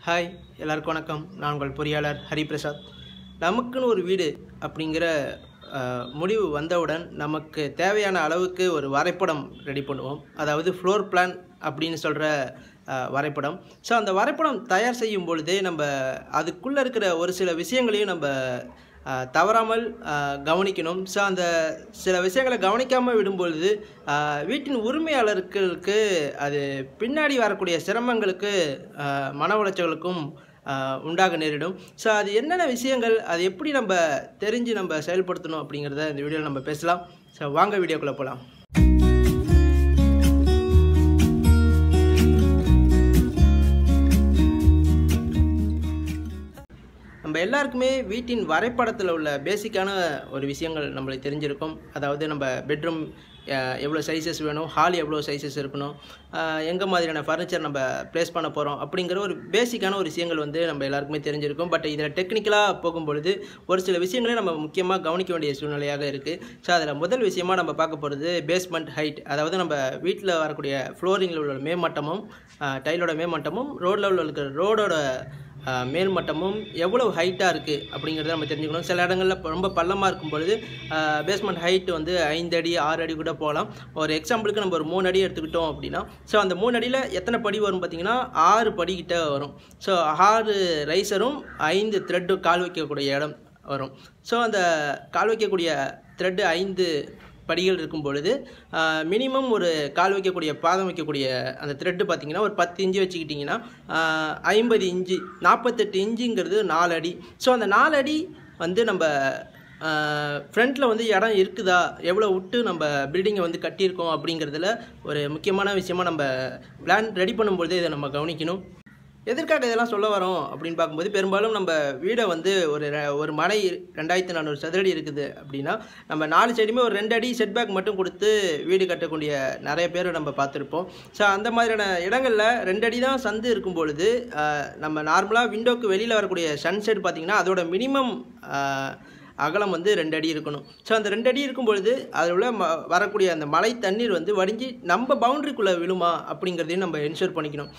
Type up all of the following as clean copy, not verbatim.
Hi எல்லாருக்கும் வணக்கம். நான் உங்கள் பொறியாளர் ஹரிபிரசாத். நமக்குன்னு ஒரு வீடு அப்படிங்கிற முடிவு வந்தவுடன் நமக்கு தேவையான அளவுக்கு ஒரு வரைபடம் ரெடி பண்ணுவோம். அதாவது ஃப்ளோர் பிளான் அப்படின்னு சொல்கிற வரைபடம். ஸோ அந்த வரைபடம் தயார் செய்யும் பொழுதே நம்ம அதுக்குள்ளே இருக்கிற ஒரு சில விஷயங்களையும் நம்ம தவறாமல் கவனிக்கணும். ஸோ அந்த சில விஷயங்களை கவனிக்காமல் விடும்பொழுது வீட்டின் உரிமையாளர்களுக்கு அது பின்னாடி வரக்கூடிய சிரமங்களுக்கு மன உளைச்சலுக்கும் உண்டாக நேரிடும். ஸோ அது என்னென்ன விஷயங்கள், அது எப்படி நம்ம தெரிஞ்சு நம்ம செயல்படுத்தணும் அப்படிங்கிறத இந்த வீடியோவில் நம்ம பேசலாம். ஸோ வாங்க வீடியோக்குள்ளே போகலாம். நம்ம எல்லாருக்குமே வீட்டின் வரைபடத்தில் உள்ள பேசிக்கான ஒரு விஷயங்கள் நம்மளுக்கு தெரிஞ்சிருக்கும். அதாவது நம்ம பெட்ரூம் எவ்வளோ சைஸஸ் வேணும், ஹால் எவ்வளோ சைஸஸ் இருக்கணும், எங்கே மாதிரியான ஃபர்னிச்சர் நம்ம ப்ளேஸ் பண்ண போகிறோம் அப்படிங்கிற ஒரு பேசிக்கான ஒரு விஷயங்கள் நம்ம எல்லாருக்குமே தெரிஞ்சிருக்கும். பட் இதில் டெக்னிக்கலாக போகும்பொழுது ஒரு சில விஷயங்களே நம்ம முக்கியமாக கவனிக்க வேண்டிய சூழ்நிலையாக இருக்குது. ஸோ அதில் முதல் விஷயமாக நம்ம பார்க்க போகிறது பேஸ்மெண்ட் ஹைட். அதாவது நம்ம வீட்டில் வரக்கூடிய ஃப்ளோரிங்கில் உள்ள மேமட்டமும் டைலோட மேமட்டமும் ரோட் லெவலில் இருக்கிற ரோடோட மேல்மட்டமும் எவ்வளோ ஹைட்டாக இருக்குது அப்படிங்கிறத நம்ம தெரிஞ்சுக்கணும். சில இடங்களில் ரொம்ப பள்ளமாக இருக்கும் பொழுது பேஸ்மெண்ட் ஹைட் 5 அடி 6 அடி கூட போகலாம். ஒரு எக்ஸாம்பிளுக்கு நம்ம ஒரு 3 அடி எடுத்துக்கிட்டோம் அப்படின்னா, ஸோ அந்த 3 அடியில் எத்தனை படி வரும் பார்த்திங்கன்னா 6 படிக்கிட்ட வரும். ஸோ 6 ரைசரும் 5 த்ரெட்டு கால் வைக்கக்கூடிய இடம் வரும். ஸோ அந்த கால் வைக்கக்கூடிய த்ரெட்டு 5 படிகள் இருக்கும் பொழுது மினிமம் ஒரு கால் வைக்கக்கூடிய பாதம் வைக்கக்கூடிய அந்த த்ரெட்டு பார்த்திங்கன்னா ஒரு 10 இன்ச்சு வச்சுக்கிட்டிங்கன்னா 50 இன்ச்சு 48 இன்ச்சுங்கிறது 4 அடி. ஸோ அந்த 4 அடி நம்ம ஃப்ரண்ட்டில் இடம் இருக்குதா, எவ்வளோ விட்டு நம்ம பில்டிங்கை கட்டியிருக்கோம் அப்படிங்கிறதுல ஒரு முக்கியமான விஷயமாக நம்ம பிளான் ரெடி பண்ணும்பொழுது இதை நம்ம கவனிக்கணும். எதற்காக இதெல்லாம் சொல்ல வரோம் அப்படின்னு பார்க்கும்போது, பெரும்பாலும் நம்ம வீடை ஒரு மனை 2400 சதுரடி இருக்குது அப்படின்னா நம்ம 4 சைடுமே ஒரு 2 அடி செட்பேக் மட்டும் கொடுத்து வீடு கட்டக்கூடிய நிறைய பேர் நம்ம பார்த்துருப்போம். ஸோ அந்த மாதிரியான இடங்களில் 2 அடி தான் சந்து இருக்கும் பொழுது நம்ம நார்மலாக விண்டோக்கு வெளியில் வரக்கூடிய சன்செட் பார்த்திங்கன்னா அதோட மினிமம் அகலம் 2 அடி இருக்கணும். ஸோ அந்த 2 அடி இருக்கும் பொழுது அதில் உள்ள வரக்கூடிய அந்த மழை தண்ணீர் வடிஞ்சு நம்ம பவுண்ட்ரிக்குள்ளே விழுமா அப்படிங்கிறதையும் நம்ம என்ஷூர் பண்ணிக்கணும்.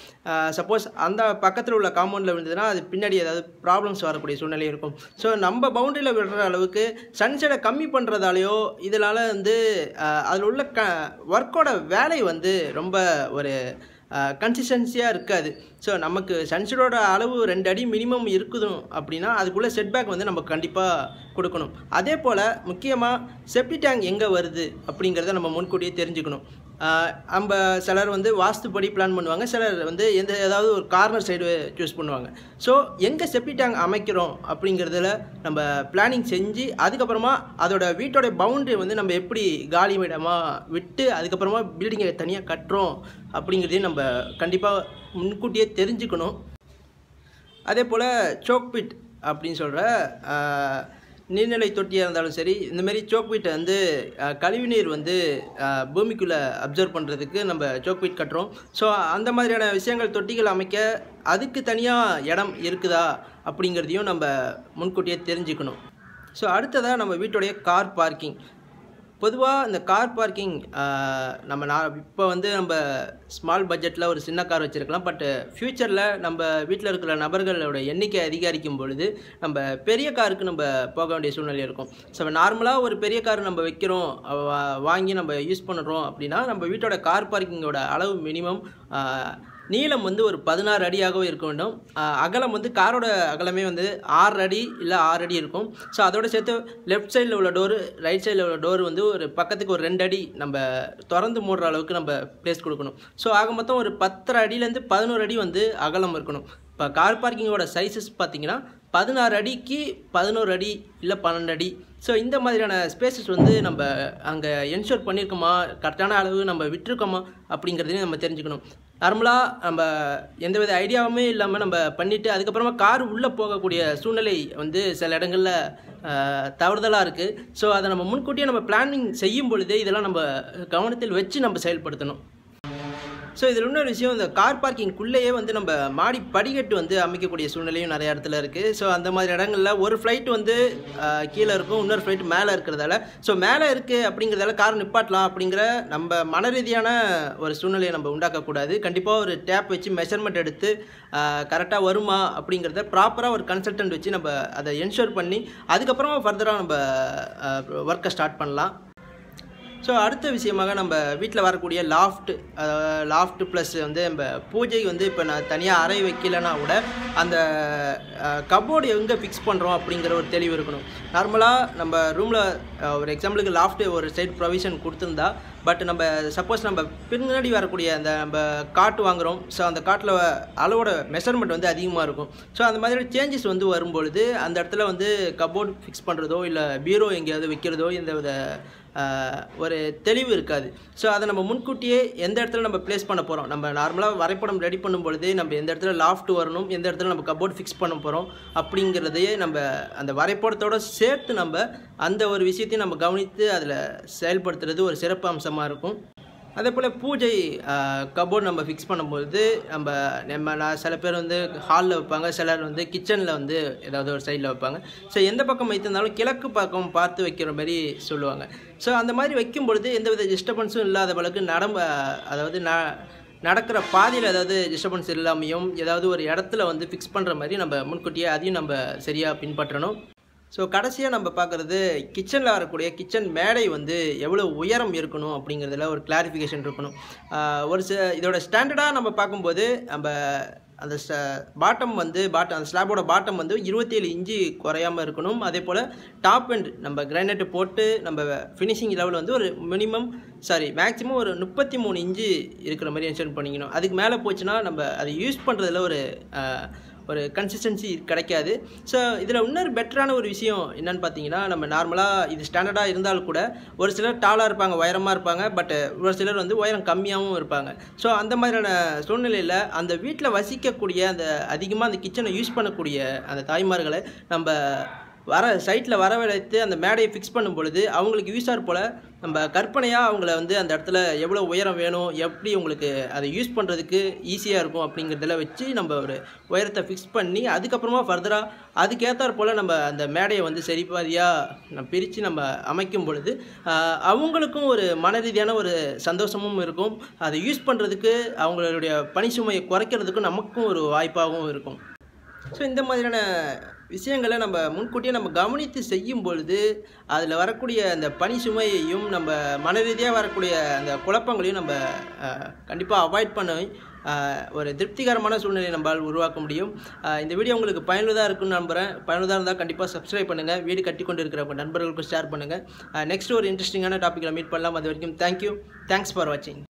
சப்போஸ் அந்த பக்கத்தில் உள்ள காம்பவுண்டில் விழுந்ததுன்னா அது பின்னாடி ஏதாவது ப்ராப்ளம்ஸ் வரக்கூடிய சூழ்நிலை இருக்கும். ஸோ நம்ம பவுண்ட்ரியில் விடுற அளவுக்கு சன்செட்டை கம்மி பண்ணுறதாலேயோ இதனால் அதில் உள்ள ஒர்க்கோட வேலை ரொம்ப ஒரு கன்சிஸ்டன்சியாக இருக்காது. ஸோ நமக்கு சன்செட்டோட அளவு 2 அடி மினிமம் இருக்குதும் அப்படின்னா அதுக்குள்ளே செட்பேக் நம்ம கண்டிப்பாக கொடுக்கணும். அதே போல் முக்கியமாக செப்டி டேங்க் எங்கே வருது அப்படிங்கிறத நம்ம முன்கூட்டியே தெரிஞ்சுக்கணும். நம்ம சிலர் வாஸ்துப்படி பிளான் பண்ணுவாங்க, சிலர் ஏதாவது ஒரு கார்னர் சைடு சூஸ் பண்ணுவாங்க. ஸோ எங்கே செப்டி டேங்க் அமைக்கிறோம் அப்படிங்கிறதுல நம்ம பிளானிங் செஞ்சு அதுக்கப்புறமா அதோட வீட்டோட பவுண்ட்ரி நம்ம எப்படி காலி இடமாக விட்டு அதுக்கப்புறமா பில்டிங்கை தனியாக கட்டுறோம் அப்படிங்கிறதையும் நம்ம கண்டிப்பாக முன்கூட்டியே தெரிஞ்சுக்கணும். அதே போல் சோக் பிட் அப்படின்னு சொல்கிற நீர்நிலை தொட்டியாக இருந்தாலும் சரி, இந்தமாரி சோக் பீட்டை கழிவுநீர் பூமிக்குள்ளே அப்சர்வ் பண்ணுறதுக்கு நம்ம சோக் பீட் கட்டுறோம். ஸோ அந்த மாதிரியான விஷயங்கள் தொட்டிகள் அமைக்க அதுக்கு தனியாக இடம் இருக்குதா அப்படிங்கிறதையும் நம்ம முன்கூட்டியே தெரிஞ்சுக்கணும். ஸோ அடுத்ததாக நம்ம வீட்டுடைய கார் பார்க்கிங். பொதுவாக இந்த கார் பார்க்கிங் இப்போ நம்ம ஸ்மால் பட்ஜெட்டில் ஒரு சின்ன கார் வச்சுருக்கலாம். பட் ஃப்யூச்சரில் நம்ம வீட்டில் இருக்கிற நபர்களோட எண்ணிக்கை அதிகரிக்கும் பொழுது நம்ம பெரிய காருக்கு நம்ம போக வேண்டிய சூழ்நிலை இருக்கும். ஸோ நார்மலாக ஒரு பெரிய கார் நம்ம வைக்கிறோம், வாங்கி நம்ம யூஸ் பண்ணுறோம் அப்படின்னா நம்ம வீட்டோட கார் பார்க்கிங்கோட அளவு மினிமம் நீளம் ஒரு 16 அடியாகவே இருக்க வேண்டும். அகலம் காரோட அகலமே 6 அடி இல்லை 6 அடி இருக்கும். ஸோ அதோடு சேர்த்து லெஃப்ட் சைடில் உள்ள டோரு ரைட் சைடில் உள்ள டோர் ஒரு பக்கத்துக்கு ஒரு 2 அடி நம்ம திறந்து மூடுற அளவுக்கு நம்ம ப்ளேஸ் கொடுக்கணும். ஸோ ஆக மொத்தம் ஒரு 10 அடியிலேருந்து 11 அடி அகலம் இருக்கணும். இப்போ கார் பார்க்கிங்கோட சைஸஸ் பார்த்திங்கன்னா 16 அடிக்கு 11 அடி இல்லை 12 அடி. ஸோ இந்த மாதிரியான ஸ்பேசஸ் நம்ம அங்கே என்ஷூர் பண்ணியிருக்கோமா, கரெக்டான அளவு நம்ம விட்டுருக்கோமா அப்படிங்கிறதையும் நம்ம தெரிஞ்சுக்கணும். நார்மலாக நம்ம எந்தவித ஐடியாவுமே இல்லாமல் நம்ம பண்ணிவிட்டு அதுக்கப்புறமா கார் உள்ளே போகக்கூடிய சூழ்நிலை சில இடங்களில் தவறுதலாக இருக்குது. ஸோ அதை நம்ம முன்கூட்டியே நம்ம பிளானிங் செய்யும் பொழுதே இதெல்லாம் நம்ம கவனத்தில் வச்சு நம்ம செயல்படுத்தணும். ஸோ இதில் இன்னொரு விஷயம், இந்த கார் பார்க்கிங்குள்ளேயே வந்து நம்ம மாடி படிக்கட்டு வந்து அமைக்கக்கூடிய சூழ்நிலையும் நிறைய இடத்துல இருக்குது. ஸோ அந்த மாதிரி இடங்களில் ஒரு ஃப்ளைட் வந்து கீழே இருக்கும், இன்னொரு ஃப்ளைட் மேலே இருக்கிறதால, ஸோ மேலே இருக்குது அப்படிங்கிறதால கார் நிப்பாட்டலாம் அப்படிங்கிற நம்ம மன ரீதியான ஒரு சூழ்நிலையை நம்ம உண்டாக்கக்கூடாது. கண்டிப்பாக ஒரு டேப் வச்சு மெஷர்மெண்ட் எடுத்து கரெக்டாக வருமா அப்படிங்கிறத ப்ராப்பராக ஒரு கன்சல்டன்ட் வச்சு நம்ம அதை என்ஷூர் பண்ணி அதுக்கப்புறமா ஃபர்தராக நம்ம ஒர்க்கை ஸ்டார்ட் பண்ணலாம். ஸோ அடுத்த விஷயமாக நம்ம வீட்டில் வரக்கூடிய லாஃப்ட் ப்ளஸ் வந்து நம்ம பூஜைக்கு வந்து இப்போ நான் தனியாக அறை வைக்கலைன்னா கூட அந்த கபோர்டு எங்கே ஃபிக்ஸ் பண்ணுறோம் அப்படிங்கிற ஒரு தெளிவு இருக்கணும். நார்மலாக நம்ம ரூமில் ஒரு எக்ஸாம்பிளுக்கு லாஃப்ட்டு ஒரு சைட் ப்ரொவிஷன் கொடுத்துருந்தா, பட் நம்ம சப்போஸ் நம்ம பின்னாடி வரக்கூடிய அந்த நம்ம காட்டு வாங்குகிறோம், ஸோ அந்த காட்டில் அளவோட மெஷர்மெண்ட் வந்து அதிகமாக இருக்கும். ஸோ அந்த மாதிரி சேஞ்சஸ் வந்து வரும்பொழுது அந்த இடத்துல வந்து கபோர்டு ஃபிக்ஸ் பண்ணுறதோ இல்லை பீரோ எங்கேயாவது வைக்கிறதோ இந்த ஒரு தெளிவு இருக்காது. ஸோ அதை நம்ம முன்கூட்டியே எந்த இடத்துல நம்ம ப்ளேஸ் பண்ண போகிறோம், நம்ம நார்மலாக வரைபடம் ரெடி பண்ணும்பொழுது நம்ம எந்த இடத்துல லாஃப்ட் வரணும், எந்த இடத்துல நம்ம கபோர்டு ஃபிக்ஸ் பண்ண போகிறோம் அப்படிங்கிறதையே நம்ம அந்த வரைபடத்தோடு சேர்த்து நம்ம அந்த ஒரு விஷயத்தையும் நம்ம கவனித்து அதில் செயல்படுத்துறது ஒரு சிறப்பு அம்சமாக இருக்கும். அதே போல் பூஜை கபோர்டு நம்ம ஃபிக்ஸ் பண்ணும்போது நான் சில பேர் வந்து ஹாலில் வைப்பாங்க, சிலர் வந்து கிச்சனில் வந்து ஏதாவது ஒரு சைடில் வைப்பாங்க. ஸோ எந்த பக்கம் வைத்திருந்தாலும் கிழக்கு பக்கம் பார்த்து வைக்கிற மாதிரி சொல்லுவாங்க. ஸோ அந்த மாதிரி வைக்கும்பொழுது எந்தவித டிஸ்டர்பன்ஸும் இல்லாத அளவுக்கு அதாவது நடக்கிற பாதையில் ஏதாவது டிஸ்டர்பன்ஸ் இல்லாமையும் ஏதாவது ஒரு இடத்துல வந்து ஃபிக்ஸ் பண்ணுற மாதிரி நம்ம முன்கூட்டியே அதையும் நம்ம சரியாக பின்பற்றணும். ஸோ கடைசியாக நம்ம பார்க்குறது கிச்சனில் வரக்கூடிய கிச்சன் மேடை வந்து எவ்வளோ உயரம் இருக்கணும் அப்படிங்கிறதுல ஒரு கிளாரிஃபிகேஷன் இருக்கணும். இதோட ஸ்டாண்டர்டாக நம்ம பார்க்கும்போது நம்ம அந்த பாட்டம் வந்து அந்த ஸ்லாபோட பாட்டம் வந்து 27 இன்ச்சு குறையாமல் இருக்கணும். அதே போல் டாப் எண்ட் நம்ம கிரானைட்டு போட்டு நம்ம ஃபினிஷிங் லெவல் வந்து ஒரு மேக்ஸிமம் ஒரு 33 இன்ச்சு இருக்கிற மாதிரி மென்ஷன் பண்ணிக்கணும். அதுக்கு மேலே போச்சுன்னா நம்ம அதை யூஸ் பண்ணுறதுல ஒரு கன்சிஸ்டன்சி கிடைக்காது. ஸோ இதில் இன்னொரு பெட்டரான ஒரு விஷயம் என்னென்னு பார்த்தீங்கன்னா, நம்ம நார்மலாக இது ஸ்டாண்டர்டாக இருந்தாலும் கூட ஒரு சிலர் டாலாக இருப்பாங்க, உயரமாக இருப்பாங்க, பட் ஒரு சிலர் வந்து உயரம் கம்மியாகவும் இருப்பாங்க. ஸோ அந்த மாதிரியான சூழ்நிலையில் அந்த வீட்டில் வசிக்கக்கூடிய அந்த அதிகமாக அந்த கிச்சனை யூஸ் பண்ணக்கூடிய அந்த தாய்மார்களை நம்ம சைட்டில் வரவழைத்து அந்த மேடையை ஃபிக்ஸ் பண்ணும் பொழுது அவங்களுக்கு யூஸார் போல் நம்ம கற்பனையாக அவங்கள வந்து அந்த இடத்துல எவ்வளோ உயரம் வேணும், எப்படி உங்களுக்கு அதை யூஸ் பண்ணுறதுக்கு ஈஸியாக இருக்கும் அப்படிங்கிறதுல வச்சு நம்ம ஒரு உயரத்தை ஃபிக்ஸ் பண்ணி அதுக்கப்புறமா ஃபர்தராக அதுக்கேற்றாற் போல் நம்ம அந்த மேடையை வந்து சரிபாதியாக பிரித்து நம்ம அமைக்கும் பொழுது அவங்களுக்கும் ஒரு மன ரீதியான ஒரு சந்தோஷமும் இருக்கும். அதை யூஸ் பண்ணுறதுக்கு அவங்களுடைய பணி சுமையை குறைக்கிறதுக்கும் நமக்கும் ஒரு வாய்ப்பாகவும் இருக்கும். ஸோ இந்த மாதிரியான விஷயங்களை நம்ம முன்கூட்டியே நம்ம கவனித்து செய்யும் பொழுது அதில் வரக்கூடிய அந்த பணி சுமையையும் நம்ம மன ரீதியாக வரக்கூடிய அந்த குழப்பங்களையும் நம்ம கண்டிப்பாக அவாய்ட் பண்ணி ஒரு திருப்திகரமான சூழ்நிலையை நம்மளால் உருவாக்க முடியும். இந்த வீடியோ உங்களுக்கு பயனுள்ளதாக இருக்குன்னு நம்புகிறேன். பயனுள்ளதாக இருந்தால் கண்டிப்பாக சப்ஸ்கிரைப் பண்ணுங்கள், வீடு கட்டி கொண்டு இருக்கிற உங்கள் நண்பர்களுக்கும் ஷேர் பண்ணுங்கள். நெக்ஸ்ட் ஒரு இன்ட்ரெஸ்டிங்கான டாப்பிக்கில் மீட் பண்ணலாம். அது வரைக்கும் தேங்க்யூ, தேங்க்ஸ் ஃபார் வாட்சிங்.